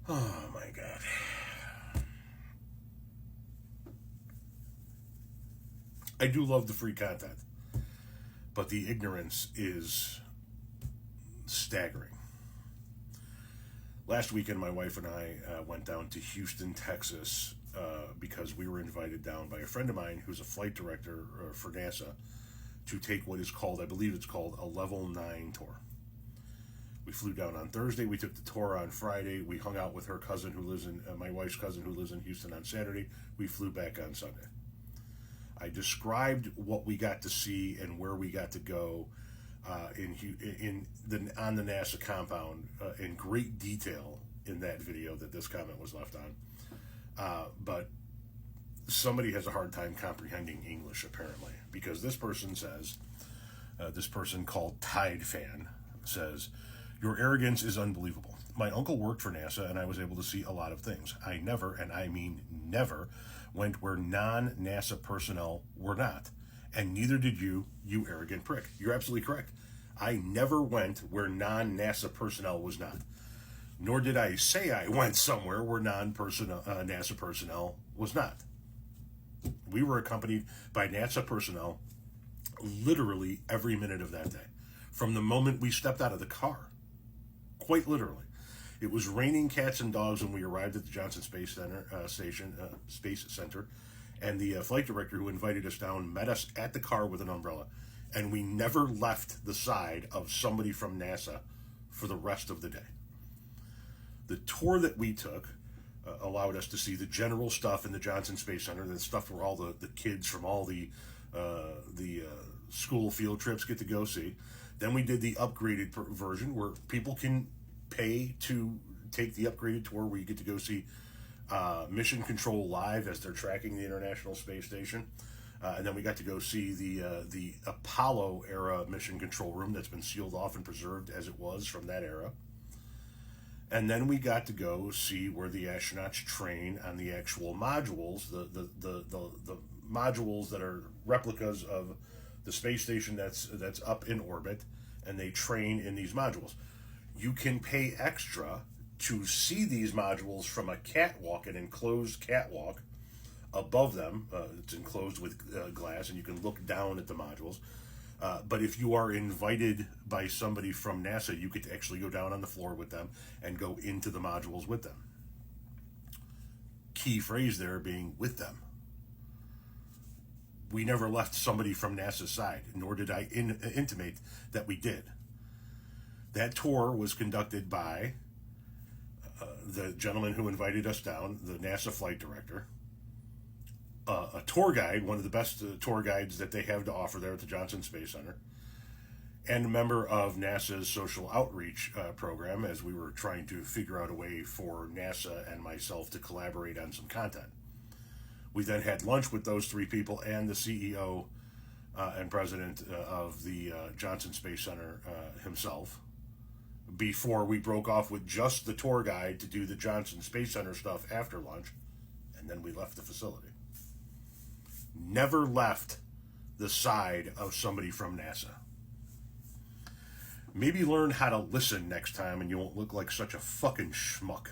Oh my God. I do love the free content, but the ignorance is staggering. Last weekend, my wife and I went down to Houston, Texas, because we were invited down by a friend of mine who's a flight director for NASA to take what is called, I believe it's called, a Level 9 tour. We flew down on Thursday. We took the tour on Friday. We hung out with her cousin who lives in, my wife's cousin who lives in Houston on Saturday. We flew back on Sunday. I described what we got to see and where we got to go on the NASA compound in great detail in that video that this comment was left on. But somebody has a hard time comprehending English, apparently, because this person says, this person called Tide Fan says, "Your arrogance is unbelievable. My uncle worked for NASA and I was able to see a lot of things. I never, and I mean never, went where non-NASA personnel were not. And neither did you, you arrogant prick." You're absolutely correct. I never went where non-NASA personnel was not. Nor did I say I went somewhere where non-NASA personnel was not. We were accompanied by NASA personnel literally every minute of that day. From the moment we stepped out of the car. Quite literally. It was raining cats and dogs when we arrived at the Johnson Space Center, and the flight director who invited us down met us at the car with an umbrella, and we never left the side of somebody from NASA for the rest of the day. The tour that we took allowed us to see the general stuff in the Johnson Space Center, the stuff where all the kids from all the school field trips get to go see. Then we did the upgraded version where people can pay to take the upgraded tour where you get to go see Mission Control live as they're tracking the International Space Station. And then we got to go see the Apollo era Mission Control room that's been sealed off and preserved as it was from that era. And then we got to go see where the astronauts train on the actual modules, the modules that are replicas of the space station that's up in orbit, and they train in these modules. You can pay extra to see these modules from a catwalk, an enclosed catwalk above them. It's enclosed with glass, and you can look down at the modules. But if you are invited by somebody from NASA, you get to actually go down on the floor with them and go into the modules with them. Key phrase there being with them. We never left somebody from NASA's side, nor did I intimate that we did. That tour was conducted by the gentleman who invited us down, the NASA flight director, a tour guide, one of the best tour guides that they have to offer there at the Johnson Space Center, and a member of NASA's social outreach program, as we were trying to figure out a way for NASA and myself to collaborate on some content. We then had lunch with those three people and the CEO and president of the Johnson Space Center himself, before we broke off with just the tour guide to do the Johnson Space Center stuff after lunch, and then we left the facility. Never left the side of somebody from NASA. Maybe learn how to listen next time and you won't look like such a fucking schmuck.